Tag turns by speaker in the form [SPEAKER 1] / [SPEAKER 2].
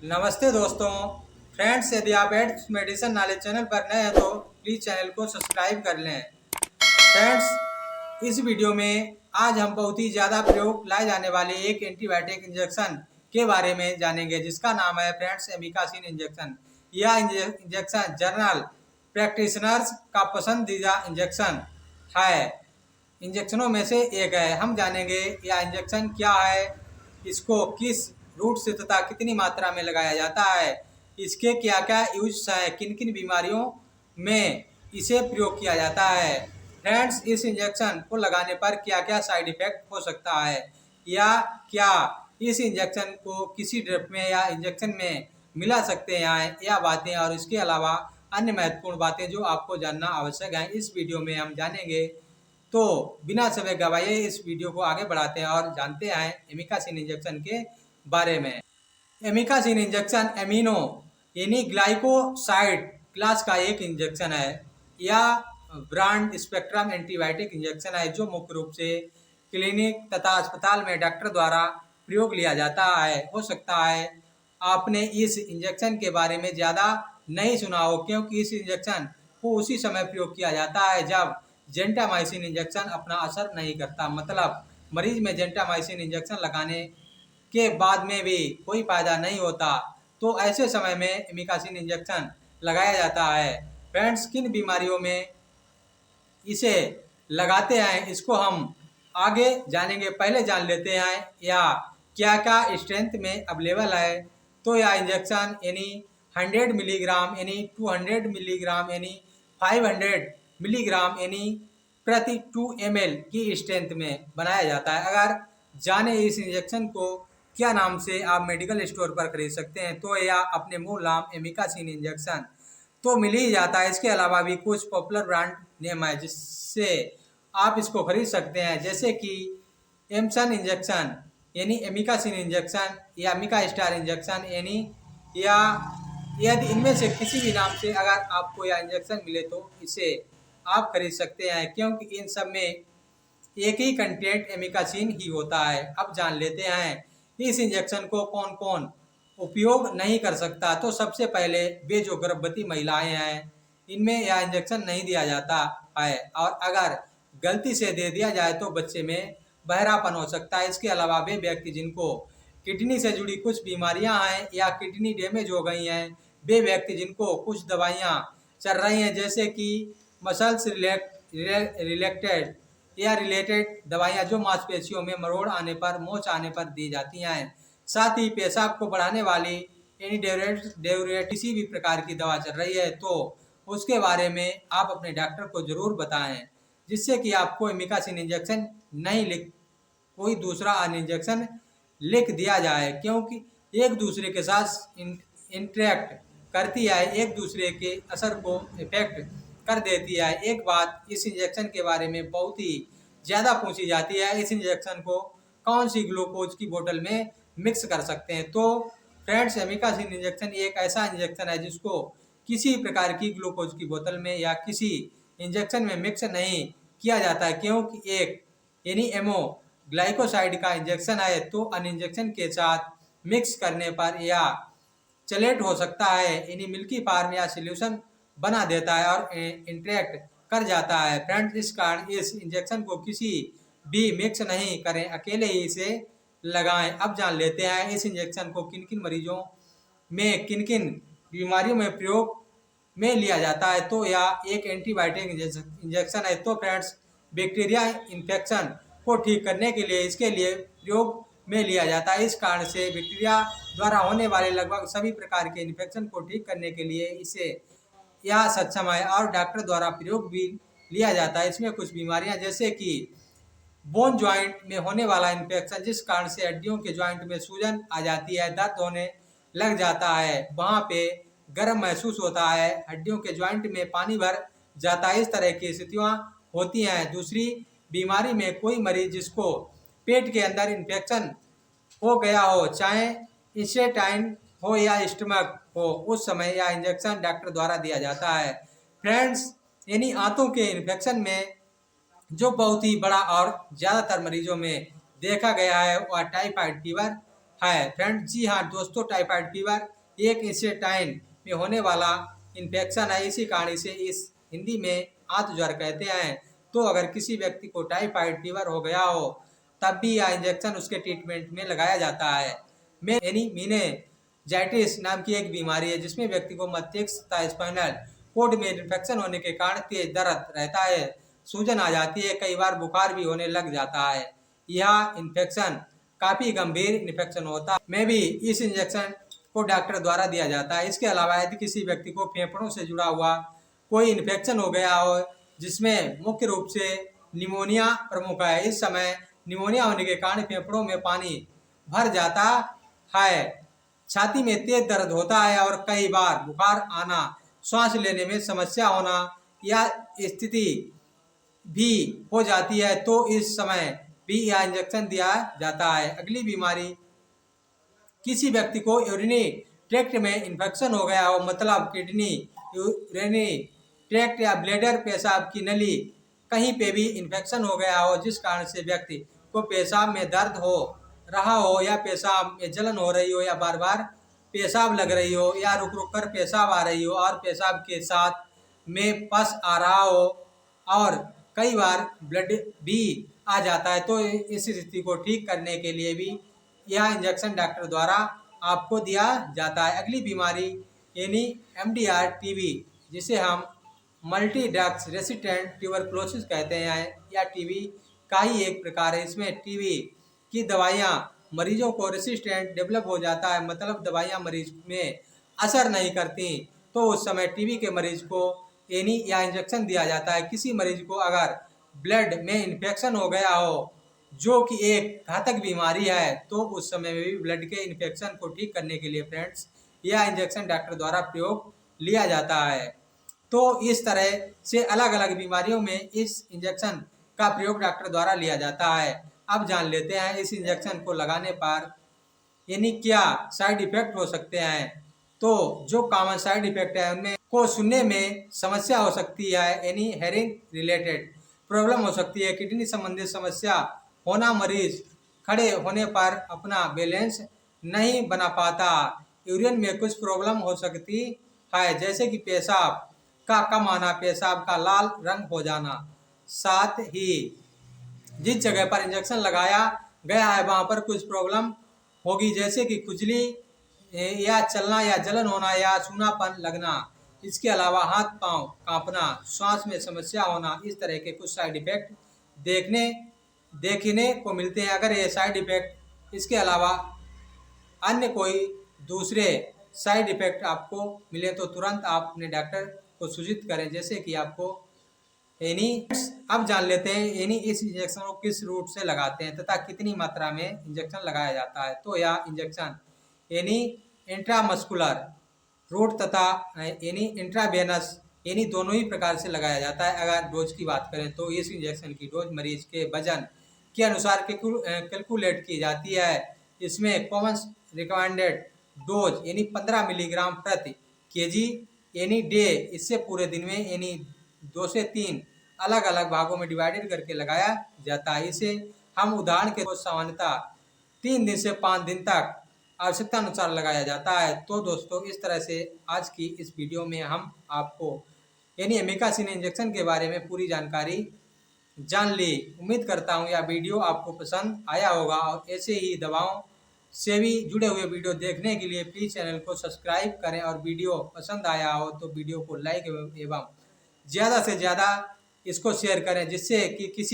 [SPEAKER 1] नमस्ते दोस्तों। फ्रेंड्स, यदि आप एड्स मेडिसिन नॉलेज चैनल पर नए हैं तो प्लीज़ चैनल को सब्सक्राइब कर लें। फ्रेंड्स, इस वीडियो में आज हम बहुत ही ज़्यादा प्रयोग लाए जाने वाले एक एंटीबायोटिक इंजेक्शन के बारे में जानेंगे, जिसका नाम है फ्रेंड्स एमिकासिन इंजेक्शन। यह इंजेक्शन जनरल प्रैक्टिशनर्स का पसंदीदा इंजेक्शन है। इंजेक्शनों में से एक है। हम जानेंगे यह इंजेक्शन क्या है, इसको किस रूट से तथा कितनी मात्रा में लगाया जाता है, इसके क्या क्या यूज है, किन किन बीमारियों में इसे प्रयोग किया जाता है। फ्रेंड्स, इस इंजेक्शन को लगाने पर क्या क्या साइड इफेक्ट हो सकता है, या क्या इस इंजेक्शन को किसी ड्रिप में या इंजेक्शन में मिला सकते हैं, या बातें और इसके अलावा अन्य महत्वपूर्ण बातें जो आपको जानना आवश्यक है, इस वीडियो में हम जानेंगे। तो बिना समय गवाए इस वीडियो को आगे बढ़ाते हैं और जानते हैं एमिकासिन इंजेक्शन के बारे में। एमिकासिन इंजेक्शन एमिनो यानी ग्लाइकोसाइड क्लास का एक इंजेक्शन है। यह ब्रॉड स्पेक्ट्रम एंटीबायोटिक इंजेक्शन है जो मुख्य रूप से क्लिनिक तथा अस्पताल में डॉक्टर द्वारा प्रयोग लिया जाता है। हो सकता है आपने इस इंजेक्शन के बारे में ज़्यादा नहीं सुना हो, क्योंकि इस इंजेक्शन को उसी समय प्रयोग किया जाता है जब जेंटामाइसिन इंजेक्शन अपना असर नहीं करता। मतलब मरीज में जेंटामाइसिन इंजेक्शन लगाने के बाद में भी कोई फायदा नहीं होता, तो ऐसे समय में एमिकासिन इंजेक्शन लगाया जाता है। फ्रेंड्स, किन बीमारियों में इसे लगाते हैं इसको हम आगे जानेंगे। पहले जान लेते हैं या क्या क्या स्ट्रेंथ में अवेलेबल है। तो यह इंजेक्शन यानी 100 मिलीग्राम यानी 200 मिलीग्राम यानी 500 मिलीग्राम यानी प्रति 2 ml की स्ट्रेंथ में बनाया जाता है। अगर जाने इस इंजेक्शन को क्या नाम से आप मेडिकल स्टोर पर खरीद सकते हैं, तो यह अपने मूल नाम एमिकासिन इंजेक्शन तो मिल ही जाता है। इसके अलावा भी कुछ पॉपुलर ब्रांड नेम है जिससे आप इसको खरीद सकते हैं, जैसे कि एमसन इंजेक्शन यानी एमिकासिन इंजेक्शन या एमिका स्टार इंजेक्शन यानी, या यदि इनमें से किसी भी नाम से अगर आपको यह इंजेक्शन मिले तो इसे आप खरीद सकते हैं, क्योंकि इन सब में एक ही कंटेंट एमिकासिन ही होता है। अब जान लेते हैं इस इंजेक्शन को कौन कौन उपयोग नहीं कर सकता। तो सबसे पहले वे जो गर्भवती महिलाएं हैं, इनमें यह इंजेक्शन नहीं दिया जाता है, और अगर गलती से दे दिया जाए तो बच्चे में बहरापन हो सकता है। इसके अलावा वे व्यक्ति जिनको किडनी से जुड़ी कुछ बीमारियां हैं या किडनी डैमेज हो गई हैं, वे व्यक्ति जिनको कुछ दवाइयां चल रही हैं, जैसे कि मसल्स रिलेटेड या रिलेटेड दवाइयाँ जो मांसपेशियों में मरोड़ आने पर, मोच आने पर दी जाती हैं। साथ ही पेशाब को बढ़ाने वाली यानी डेउरेट किसी भी प्रकार की दवा चल रही है तो उसके बारे में आप अपने डॉक्टर को ज़रूर बताएं, जिससे कि आपको एमिकासिन इंजेक्शन नहीं लिख कोई दूसरा अन्य इंजेक्शन लिख दिया जाए, क्योंकि एक दूसरे के साथ इंटरेक्ट करती है, एक दूसरे के असर को इफेक्ट कर देती है। एक बात इस इंजेक्शन के बारे में बहुत ही ज़्यादा पूछी जाती है, इस इंजेक्शन को कौन सी ग्लूकोज की बोतल में मिक्स कर सकते हैं। तो फ्रेंड्स, एमिकासिन इंजेक्शन एक ऐसा इंजेक्शन है जिसको किसी प्रकार की ग्लूकोज की बोतल में या किसी इंजेक्शन में मिक्स नहीं किया जाता है, क्योंकि एक यानी एमो ग्लाइकोसाइड का इंजेक्शन है, तो अन्य इंजेक्शन के साथ मिक्स करने पर या चलेट हो सकता है, यानी मिल्की फार्म या सोल्यूशन बना देता है और इंटरेक्ट कर जाता है। फ्रेंड्स, इस कारण इस इंजेक्शन को किसी भी मिक्स नहीं करें, अकेले ही इसे लगाएं। अब जान लेते हैं इस इंजेक्शन को किन किन मरीजों में किन किन बीमारियों में प्रयोग में लिया जाता है। तो यह एक एंटीबायोटिक इंजेक्शन है। तो फ्रेंड्स, बैक्टीरिया इन्फेक्शन को ठीक करने के लिए इसके लिए प्रयोग में लिया जाता है। इस कारण से बैक्टीरिया द्वारा होने वाले लगभग सभी प्रकार के इन्फेक्शन को ठीक करने के लिए इसे यह सक्षम है, और डॉक्टर द्वारा प्रयोग भी लिया जाता है। इसमें कुछ बीमारियां जैसे कि बोन ज्वाइंट में होने वाला इन्फेक्शन, जिस कारण से हड्डियों के ज्वाइंट में सूजन आ जाती है, दर्द होने लग जाता है, वहाँ पे गर्म महसूस होता है, हड्डियों के ज्वाइंट में पानी भर जाता है, इस तरह की स्थितियाँ होती हैं। दूसरी बीमारी में कोई मरीज जिसको पेट के अंदर इन्फेक्शन हो गया हो, चाहे इंटेस्टाइन हो या स्टमक हो, उस समय यह इंजेक्शन डॉक्टर द्वारा दिया जाता है। फ्रेंड्स, यानी आंतों के इन्फेक्शन में जो बहुत ही बड़ा और ज़्यादातर मरीजों में देखा गया है वह टाइफाइड फीवर है। फ्रेंड जी हाँ दोस्तों, टाइफाइड फीवर एक इंसेक्टाइन में होने वाला इन्फेक्शन है। इसी कारण इसे इस हिंदी में आंत ज्वर कहते हैं। तो अगर किसी व्यक्ति को टाइफाइड फीवर हो गया हो तब भी यह इंजेक्शन उसके ट्रीटमेंट में लगाया जाता है। मेनिंजाइटिस नाम की एक बीमारी है जिसमें व्यक्ति को मस्तिष्क तथा स्पाइनल कोड में इन्फेक्शन होने के कारण तेज दर्द रहता है, सूजन आ जाती है, कई बार बुखार भी होने लग जाता है। यह इन्फेक्शन काफी गंभीर इन्फेक्शन होता है में भी इस इंजेक्शन को डॉक्टर द्वारा दिया जाता है। इसके अलावा यदि किसी व्यक्ति को फेफड़ों से जुड़ा हुआ कोई इन्फेक्शन हो गया हो जिसमें मुख्य रूप से निमोनिया प्रमुख है, इस समय निमोनिया होने के कारण फेफड़ों में पानी भर जाता है, छाती में तेज दर्द होता है और कई बार बुखार आना, सांस लेने में समस्या होना या स्थिति भी हो जाती है, तो इस समय भी यह इंजेक्शन दिया जाता है। अगली बीमारी, किसी व्यक्ति को यूरिनी ट्रैक्ट में इन्फेक्शन हो गया हो, मतलब किडनी, यूरिनी ट्रैक्ट या ब्लैडर, पेशाब की नली, कहीं पे भी इन्फेक्शन हो गया हो जिस कारण से व्यक्ति को पेशाब में दर्द हो रहा हो या पेशाब में जलन हो रही हो या बार बार पेशाब लग रही हो या रुक रुक कर पेशाब आ रही हो और पेशाब के साथ में पस आ रहा हो और कई बार ब्लड भी आ जाता है, तो इस स्थिति को ठीक करने के लिए भी यह इंजेक्शन डॉक्टर द्वारा आपको दिया जाता है। अगली बीमारी यानी MDR टीबी, जिसे हम मल्टी ड्रग्स रेसिस्टेंट ट्यूबरकुलोसिस कहते हैं या टीबी का ही एक प्रकार है। इसमें टीबी की दवाइयाँ मरीजों को रेसिस्टेंट डेवलप हो जाता है, मतलब दवाइयाँ मरीज में असर नहीं करती, तो उस समय टीबी के मरीज को एनी या इंजेक्शन दिया जाता है। किसी मरीज को अगर ब्लड में इन्फेक्शन हो गया हो जो कि एक घातक बीमारी है, तो उस समय में भी ब्लड के इन्फेक्शन को ठीक करने के लिए फ्रेंड्स यह इंजेक्शन डॉक्टर द्वारा प्रयोग लिया जाता है। तो इस तरह से अलग अलग बीमारियों में इस इंजेक्शन का प्रयोग डॉक्टर द्वारा लिया जाता है। अब जान लेते हैं इस इंजेक्शन को लगाने पर यानी क्या साइड इफेक्ट हो सकते हैं। तो जो कॉमन साइड इफेक्ट है उनमें को सुनने में समस्या हो सकती है, यानी हेयरिंग रिलेटेड प्रॉब्लम हो सकती है, किडनी संबंधित समस्या होना, मरीज खड़े होने पर अपना बैलेंस नहीं बना पाता, यूरिन में कुछ प्रॉब्लम हो सकती है जैसे कि पेशाब का कम आना, पेशाब का लाल रंग हो जाना, साथ ही जिस जगह पर इंजेक्शन लगाया गया है वहाँ पर कुछ प्रॉब्लम होगी जैसे कि खुजली या चलना या जलन होना या सूनापन लगना। इसके अलावा हाथ पांव कांपना, श्वास में समस्या होना, इस तरह के कुछ साइड इफेक्ट देखने को मिलते हैं। अगर ये साइड इफेक्ट इसके अलावा अन्य कोई दूसरे साइड इफेक्ट आपको मिले तो तुरंत आप अपने डॉक्टर को सूचित करें, जैसे कि आपको अब जान लेते हैं इस इंजेक्शन को किस रूट से लगाते हैं तथा कितनी मात्रा में इंजेक्शन लगाया जाता है। तो यह इंजेक्शन इंट्रामस्कुलर रूट तथा इंट्रावेनस दोनों ही प्रकार से लगाया जाता है। अगर डोज की बात करें तो इस इंजेक्शन की डोज मरीज के वजन के अनुसार कैलकुलेट की जाती है। इसमें कॉमन रिकमेंडेड डोज 15 मिलीग्राम प्रति केजी डे, इससे पूरे दिन में 2 से 3 अलग अलग भागों में डिवाइडेड करके लगाया जाता है। इसे हम उदाहरण के सामान्यतः 3 दिन से 5 दिन तक आवश्यकता अनुसार लगाया जाता है। तो दोस्तों इस तरह से आज की इस वीडियो में हम आपको एमिकासिन इंजेक्शन के बारे में पूरी जानकारी जान ली। उम्मीद करता हूँ यह वीडियो आपको पसंद आया होगा और ऐसे ही दवाओं से भी जुड़े हुए वीडियो देखने के लिए प्लीज़ चैनल को सब्सक्राइब करें और वीडियो पसंद आया हो तो वीडियो को लाइक एवं ज़्यादा से ज़्यादा इसको शेयर करें जिससे कि किसी